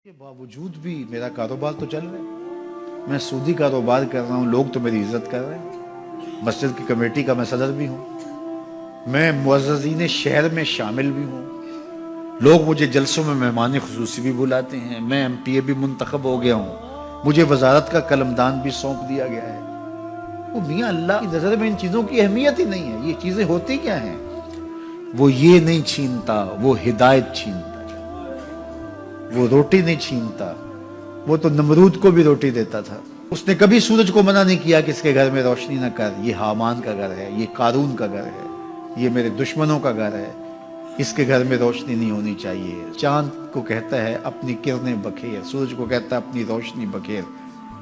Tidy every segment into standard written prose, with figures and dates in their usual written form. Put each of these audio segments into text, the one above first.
کے باوجود بھی میرا کاروبار تو چل رہا ہے. میں سودی کاروبار کر رہا ہوں, لوگ تو میری عزت کر رہے ہیں. مسجد کی کمیٹی کا میں صدر بھی ہوں, میں معززین شہر میں شامل بھی ہوں. لوگ مجھے جلسوں میں مہمان خصوصی بھی بلاتے ہیں. میں ایم پی اے بھی منتخب ہو گیا ہوں, مجھے وزارت کا قلمدان بھی سونپ دیا گیا ہے. وہ میاں اللہ کی نظر میں ان چیزوں کی اہمیت ہی نہیں ہے. یہ چیزیں ہوتی کیا ہیں؟ وہ یہ نہیں چھینتا, وہ ہدایت چھینتا. وہ روٹی نہیں چھینتا, وہ تو نمرود کو بھی روٹی دیتا تھا. اس نے کبھی سورج کو منع نہیں کیا کہ اس کے گھر میں روشنی نہ کر. یہ حامان کا گھر ہے, یہ قارون کا گھر ہے, یہ میرے دشمنوں کا گھر ہے, اس کے گھر میں روشنی نہیں ہونی چاہیے. چاند کو کہتا ہے اپنی کرنیں بکھیر, سورج کو کہتا ہے اپنی روشنی بکھیر.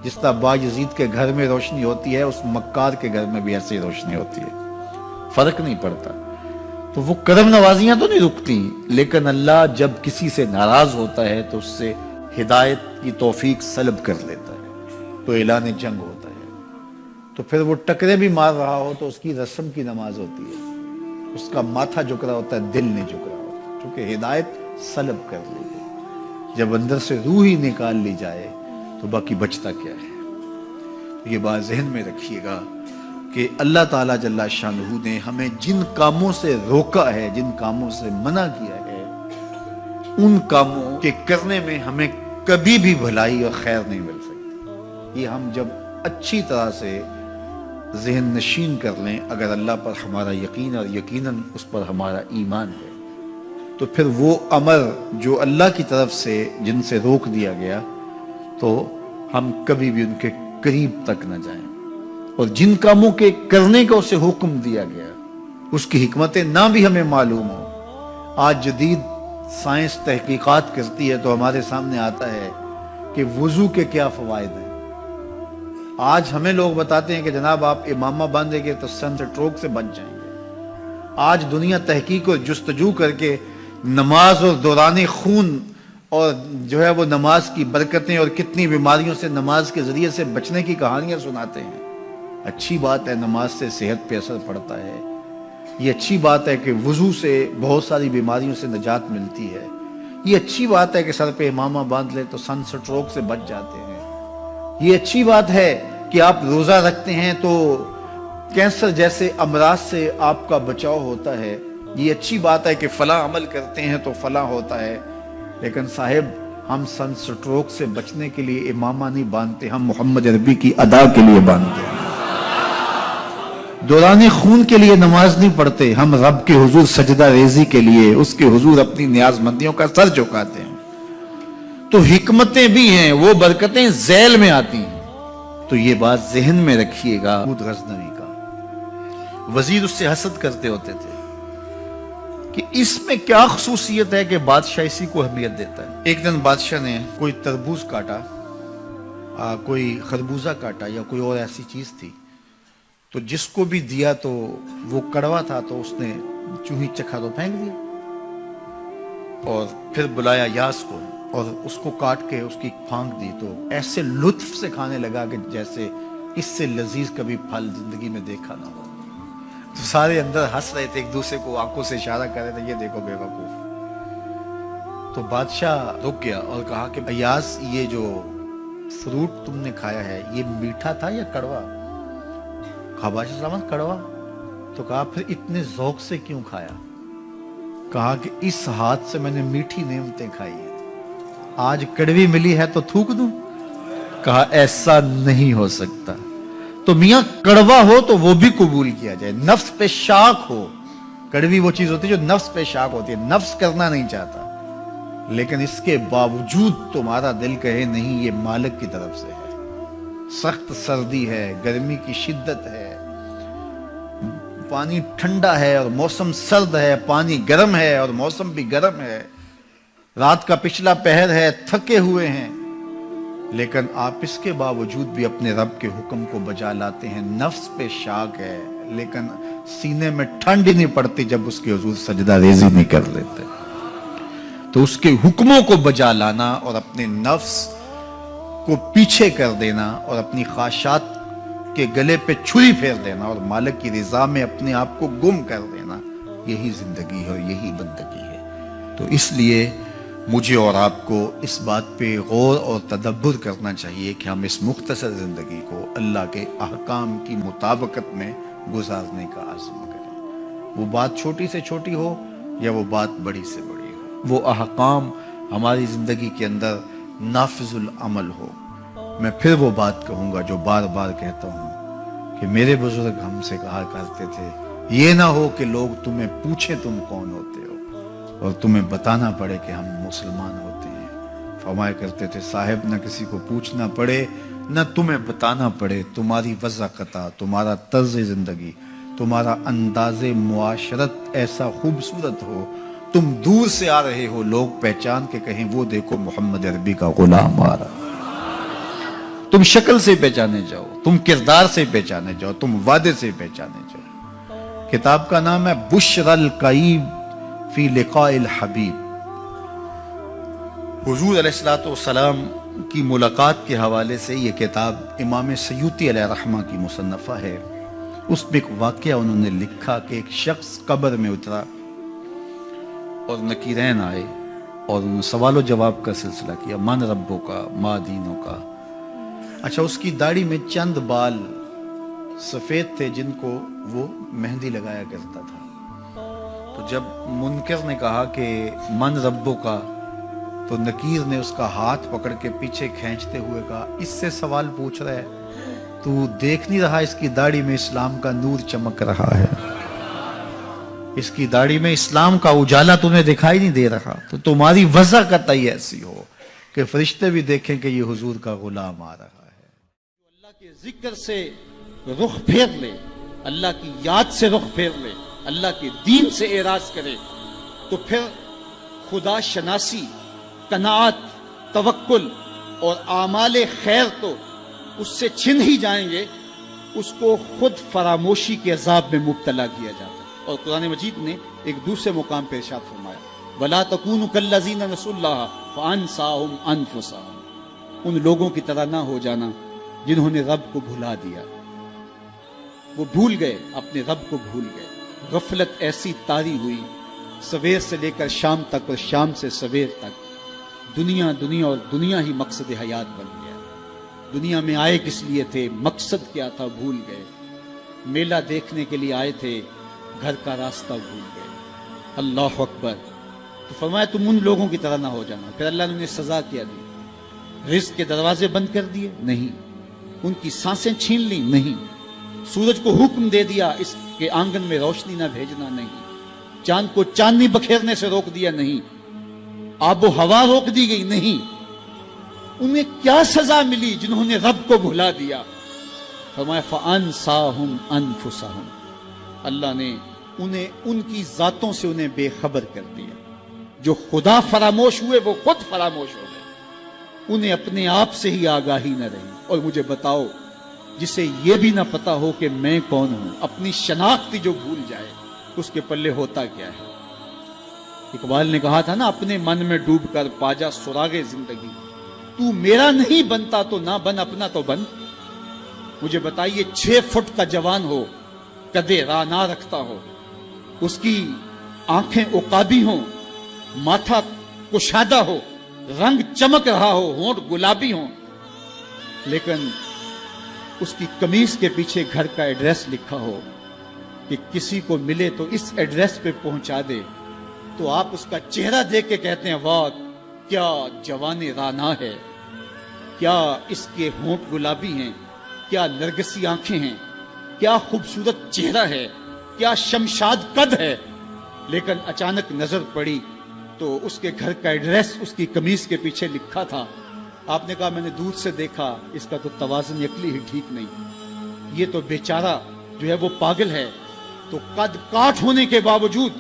جس طرح باجزید کے گھر میں روشنی ہوتی ہے, اس مکار کے گھر میں بھی ایسی روشنی ہوتی ہے. فرق نہیں پڑتا. تو وہ کرم نوازیاں تو نہیں رکتی, لیکن اللہ جب کسی سے ناراض ہوتا ہے تو اس سے ہدایت کی توفیق سلب کر لیتا ہے, تو اعلان جنگ ہوتا ہے. تو پھر وہ ٹکرے بھی مار رہا ہو تو اس کی رسم کی نماز ہوتی ہے, اس کا ماتھا جھک رہا ہوتا ہے, دل نہیں جھک رہا ہوتا, کیونکہ ہدایت سلب کر لی گئی. جب اندر سے روح ہی نکال لی جائے تو باقی بچتا کیا ہے. یہ بات ذہن میں رکھیے گا کہ اللہ تعالیٰ جل شانہ نے ہمیں جن کاموں سے روکا ہے, جن کاموں سے منع کیا ہے, ان کاموں کے کرنے میں ہمیں کبھی بھی بھلائی اور خیر نہیں مل سکتی. یہ ہم جب اچھی طرح سے ذہن نشین کر لیں, اگر اللہ پر ہمارا یقین اور یقیناً اس پر ہمارا ایمان ہے, تو پھر وہ امر جو اللہ کی طرف سے جن سے روک دیا گیا, تو ہم کبھی بھی ان کے قریب تک نہ جائیں. اور جن کاموں کے کرنے کا اسے حکم دیا گیا, اس کی حکمتیں نہ بھی ہمیں معلوم ہو. آج جدید سائنس تحقیقات کرتی ہے تو ہمارے سامنے آتا ہے کہ وضو کے کیا فوائد ہیں. آج ہمیں لوگ بتاتے ہیں کہ جناب آپ امامہ باندھیں گے تو سن سٹروک سے بچ جائیں گے. آج دنیا تحقیق اور جستجو کر کے نماز اور دوران خون اور جو ہے وہ نماز کی برکتیں اور کتنی بیماریوں سے نماز کے ذریعے سے بچنے کی کہانیاں سناتے ہیں. اچھی بات ہے, نماز سے صحت پہ اثر پڑتا ہے. یہ اچھی بات ہے کہ وضو سے بہت ساری بیماریوں سے نجات ملتی ہے. یہ اچھی بات ہے کہ سر پہ امامہ باندھ لے تو سن سٹروک سے بچ جاتے ہیں. یہ اچھی بات ہے کہ آپ روزہ رکھتے ہیں تو کینسر جیسے امراض سے آپ کا بچاؤ ہوتا ہے. یہ اچھی بات ہے کہ فلاں عمل کرتے ہیں تو فلاں ہوتا ہے. لیکن صاحب, ہم سن سٹروک سے بچنے کے لیے امامہ نہیں باندھتے, ہم محمد عربی کی ادا کے لیے باندھتے ہیں. دوران خون کے لیے نماز نہیں پڑھتے, ہم رب کے حضور سجدہ ریزی کے لیے اس کے حضور اپنی نیاز مندیوں کا سر جھکاتے ہیں. تو حکمتیں بھی ہیں, وہ برکتیں ذیل میں آتی ہیں. تو یہ بات ذہن میں رکھیے گا. غزنوی کا وزیر اس سے حسد کرتے ہوتے تھے کہ اس میں کیا خصوصیت ہے کہ بادشاہ اسی کو اہمیت دیتا ہے. ایک دن بادشاہ نے کوئی تربوز کاٹا, کوئی خربوزہ کاٹا یا کوئی اور ایسی چیز تھی, تو جس کو بھی دیا تو وہ کڑوا تھا, تو اس نے چوہی چکھا تو پھینک دیا. اور پھر بلایا یاس کو اور اس کو کاٹ کے اس کی پھانک دی, تو ایسے لطف سے کھانے لگا کہ جیسے اس سے لذیذ کبھی پھل زندگی میں دیکھا نہ ہو. تو سارے اندر ہنس رہے تھے, ایک دوسرے کو آنکھوں سے اشارہ کر رہے تھے, یہ دیکھو بے وقوف. تو بادشاہ رک گیا اور کہا کہ یاس, یہ جو فروٹ تم نے کھایا ہے یہ میٹھا تھا یا کڑوا؟ کہا بادشاہ سلامت کڑوا. تو کہا پھر اتنے ذوق سے کیوں کھایا؟ کہا کہ اس ہاتھ سے میں نے میٹھی نعمتیں کھائی ہیں, آج کڑوی ملی ہے تو تھوک دوں؟ کہا ایسا نہیں ہو سکتا. تو میاں کڑوا ہو تو وہ بھی قبول کیا جائے, نفس پہ شاک ہو. کڑوی وہ چیز ہوتی ہے جو نفس پہ شاک ہوتی ہے, نفس کرنا نہیں چاہتا, لیکن اس کے باوجود تمہارا دل کہے نہیں یہ مالک کی طرف سے ہے. سخت سردی ہے, گرمی کی شدت ہے, پانی ٹھنڈا ہے اور موسم سرد ہے, پانی گرم ہے اور موسم بھی گرم ہے, رات کا پچھلا پہر ہے, تھکے ہوئے ہیں, لیکن آپ اس کے باوجود بھی اپنے رب کے حکم کو بجا لاتے ہیں. نفس پہ شاک ہے, لیکن سینے میں ٹھنڈ ہی نہیں پڑتی جب اس کے حضور سجدہ ریزی نہیں کر لیتے. تو اس کے حکموں کو بجا لانا اور اپنے نفس کو پیچھے کر دینا اور اپنی خواہشات کے گلے پہ چھری پھیر دینا اور مالک کی رضا میں اپنے آپ کو گم کر دینا, یہی زندگی ہے اور یہی بندگی ہے. تو اس لیے مجھے اور آپ کو اس بات پہ غور اور تدبر کرنا چاہیے کہ ہم اس مختصر زندگی کو اللہ کے احکام کی مطابقت میں گزارنے کا عزم کریں، وہ بات چھوٹی سے چھوٹی ہو یا وہ بات بڑی سے بڑی ہو، وہ احکام ہماری زندگی کے اندر نافذ العمل ہو۔ میں پھر وہ بات کہوں گا جو بار بار کہتا ہوں کہ میرے بزرگ ہم سے کہا کرتے تھے، یہ نہ ہو کہ لوگ تمہیں پوچھیں تم کون ہوتے ہو اور تمہیں بتانا پڑے کہ ہم مسلمان ہوتے ہیں۔ فرمایا کرتے تھے صاحب نہ کسی کو پوچھنا پڑے نہ تمہیں بتانا پڑے، تمہاری وضاحت، تمہارا طرز زندگی، تمہارا انداز معاشرت ایسا خوبصورت ہو، تم دور سے آ رہے ہو لوگ پہچان کے کہیں وہ دیکھو محمد عربی کا غلام آ رہا، تم شکل سے پہچانے جاؤ، تم کردار سے پہچانے جاؤ، تم وعدے سے پہچانے جاؤ۔ کتاب کا نام ہے بشر القیب فی لقاء الحبیب۔ حضور علیہ السلام کی ملاقات کے حوالے سے یہ کتاب امام سیوطی علیہ رحمہ کی مصنفہ ہے۔ اس میں ایک واقعہ انہوں نے لکھا کہ ایک شخص قبر میں اترا اور نکیرین آئے اور انہوں نے سوال و جواب کا سلسلہ کیا، من ربوں کا، ما دینوں کا۔ اچھا، اس کی داڑھی میں چند بال سفید تھے جن کو وہ مہندی لگایا کرتا تھا۔ تو جب منکر نے کہا کہ من ربوں کا، تو نکیر نے اس کا ہاتھ پکڑ کے پیچھے کھینچتے ہوئے کہا، اس سے سوال پوچھ رہا ہے، تو دیکھ نہیں رہا اس کی داڑھی میں اسلام کا نور چمک رہا ہے، اس کی داڑھی میں اسلام کا اجالا تمہیں دکھائی نہیں دے رہا؟ تو تمہاری وضع قطعی ایسی ہو کہ فرشتے بھی دیکھیں کہ یہ حضور کا غلام آ رہا ہے۔ اللہ کے ذکر سے رخ پھیر لے، اللہ کی یاد سے رخ پھیر لے، اللہ کے دین سے اعراض کرے، تو پھر خدا شناسی، قناعت، توکل اور اعمال خیر تو اس سے چھن ہی جائیں گے، اس کو خود فراموشی کے عذاب میں مبتلا کیا جاتا ہے۔ اور قرآن مجید نے ایک دوسرے مقام پہ ارشاد فرمایا، وَلَا تَكُونُوا كَالَّذِينَ نَسُوا اللَّهَ فَأَنسَاهُمْ أَنفُسَهُمْ۔ ان لوگوں کی طرح نہ ہو جانا جنہوں نے رب کو بھلا دیا، وہ بھول گئے، اپنے رب کو بھول گئے۔ غفلت ایسی طاری ہوئی، سویر سے لے کر شام تک اور شام سے سویر تک دنیا دنیا اور دنیا ہی مقصد حیات بن گیا۔ دنیا میں آئے کس لیے تھے، مقصد کیا تھا، بھول گئے۔ میلہ دیکھنے کے لیے آئے تھے، گھر کا راستہ بھول گئے۔ اللہ اکبر۔ تو فرمایا تم ان لوگوں کی طرح نہ ہو جانا۔ پھر اللہ نے انہیں سزا کیا دی، رزق کے دروازے بند کر دیے؟ نہیں۔ ان کی سانسیں چھین لی؟ نہیں۔ سورج کو حکم دے دیا اس کے آنگن میں روشنی نہ بھیجنا؟ نہیں۔ چاند کو چاندنی بکھیرنے سے روک دیا؟ نہیں۔ آب و ہوا روک دی گئی؟ نہیں۔ انہیں کیا سزا ملی جنہوں نے رب کو بھلا دیا؟ فرمایا فَأَنسَاهُمْ أَنفُسَهُمْ۔ اللہ نے انہیں ان کی ذاتوں سے انہیں بے خبر کر دیا۔ جو خدا فراموش ہوئے وہ خود فراموش ہو گئے، انہیں اپنے آپ سے ہی آگاہی نہ رہی۔ اور مجھے بتاؤ، جسے یہ بھی نہ پتا ہو کہ میں کون ہوں، اپنی شناخت جو بھول جائے، اس کے پلے ہوتا کیا ہے؟ اقبال نے کہا تھا نا، اپنے من میں ڈوب کر پاجا سراغ زندگی، تو میرا نہیں بنتا تو نہ بن، اپنا تو بن۔ مجھے بتائیے، 6 فٹ کا جوان ہو، قدے راہ نہ رکھتا ہو، اس کی آنکھیں عقابی ہوں، ماتھا کشادہ ہو، رنگ چمک رہا ہو، ہونٹ گلابی ہوں، لیکن اس کی قمیص کے پیچھے گھر کا ایڈریس لکھا ہو کہ کسی کو ملے تو اس ایڈریس پہ پہنچا دے، تو آپ اس کا چہرہ دیکھ کے کہتے ہیں واہ کیا جوان رانا ہے، کیا اس کے ہونٹ گلابی ہیں، کیا نرگسی آنکھیں ہیں، کیا خوبصورت چہرہ ہے، کیا شمشاد قد ہے۔ لیکن اچانک نظر پڑی تو اس کے گھر کا ایڈریس اس کی قمیص کے پیچھے لکھا تھا۔ آپ نے کہا میں نے دور سے دیکھا، اس کا تو توازن عقلی ہی ٹھیک نہیں، یہ تو بیچارہ جو ہے وہ پاگل ہے۔ تو قد کاٹ ہونے کے باوجود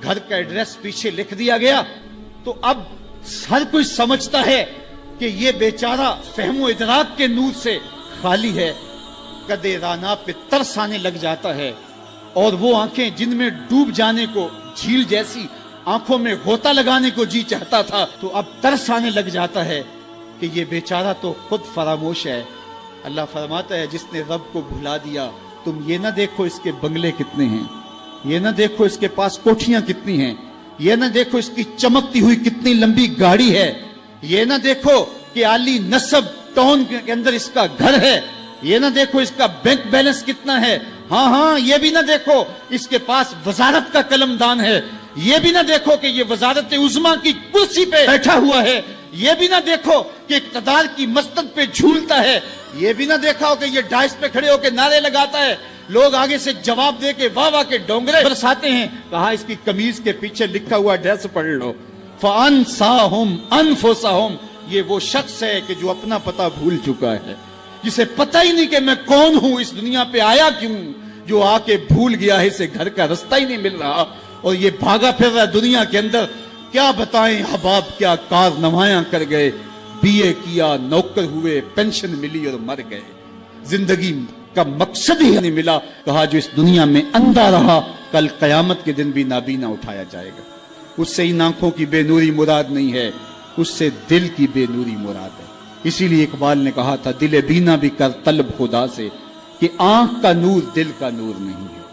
گھر کا ایڈریس پیچھے لکھ دیا گیا، تو اب ہر کوئی سمجھتا ہے کہ یہ بیچارہ فہم و ادراک کے نور سے خالی ہے۔ قدے رانا پہ ترس آنے لگ جاتا ہے، اور وہ آنکھیں جن میں ڈوب جانے کو، جھیل جیسی آنکھوں میں غوطہ لگانے کو جی چاہتا تھا، تو اب ترس آنے لگ جاتا ہے کہ یہ بیچارہ تو خود فراموش ہے۔ اللہ فرماتا ہے جس نے رب کو بھلا دیا، تم یہ نہ دیکھو اس کے بنگلے کتنے ہیں، یہ نہ دیکھو اس کے پاس کوٹھیاں کتنی ہیں، یہ نہ دیکھو اس کی چمکتی ہوئی کتنی لمبی گاڑی ہے, یہ نہ دیکھو کہ عالی نسب ٹاؤن کے اندر اس کا گھر ہے, یہ نہ دیکھو اس کا بینک بیلنس کتنا ہے, ہاں یہ بھی نہ دیکھو اس کے پاس وزارت کا قلم دان ہے, یہ بھی نہ دیکھو کہ یہ وزارت عظمیٰ کی کرسی پہ بیٹھا ہوا ہے, یہ بھی نہ دیکھو کہ اقتدار کی مسند پہ جھولتا ہے, یہ بھی نہ دیکھا ہو کہ یہ ڈائس پہ کھڑے ہو کے نعرے لگاتا ہے, لوگ آگے سے جواب دے کے واہ واہ کے ڈونگرے برساتے ہیں. کہا اس کی قمیض کے پیچھے لکھا ہوا ایڈریس پڑھ لو, فَأَنْسَاهُمْ أَنفُسَهُمْ, یہ وہ شخص ہے کہ جو اپنا پتہ بھول چکا ہے, جسے پتہ ہی نہیں کہ میں کون ہوں, اس دنیا پہ آیا کیوں, جو آ کے بھول گیا ہے اسے گھر کا رستہ ہی نہیں مل رہا, اور یہ بھاگا پھر رہا دنیا کے اندر. کیا بتائیں حباب کیا کار نمایاں کر گئے, بی اے کیا, نوکر ہوئے, پینشن ملی اور مر گئے, زندگی کا مقصد ہی نہیں ملا. کہا جو اس دنیا میں اندھا رہا کل قیامت کے دن بھی نابینا اٹھایا جائے گا. اس سے ان آنکھوں کی بے نوری مراد نہیں ہے, اس سے دل کی بے نوری مراد ہے. اسی لیے اقبال نے کہا تھا دل بینا بھی کر طلب خدا سے, کہ آنکھ کا نور دل کا نور نہیں ہے.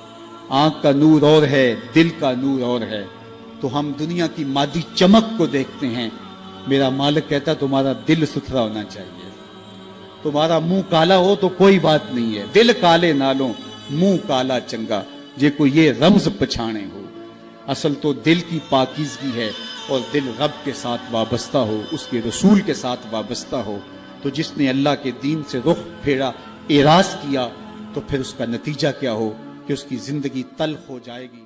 آنکھ کا نور اور ہے, دل کا نور اور ہے. تو ہم دنیا کی مادی چمک کو دیکھتے ہیں, میرا مالک کہتا تمہارا دل ستھرا ہونا چاہیے. تمہارا منہ کالا ہو تو کوئی بات نہیں ہے, دل کالے نالوں منہ کالا چنگا, جے کو یہ رمز پچھانے ہو. اصل تو دل کی پاکیزگی ہے, اور دل رب کے ساتھ وابستہ ہو, اس کے رسول کے ساتھ وابستہ ہو. تو جس نے اللہ کے دین سے رخ پھیرا, اعراض کیا, تو پھر اس کا نتیجہ کیا ہو کہ اس کی زندگی تلخ ہو جائے گی.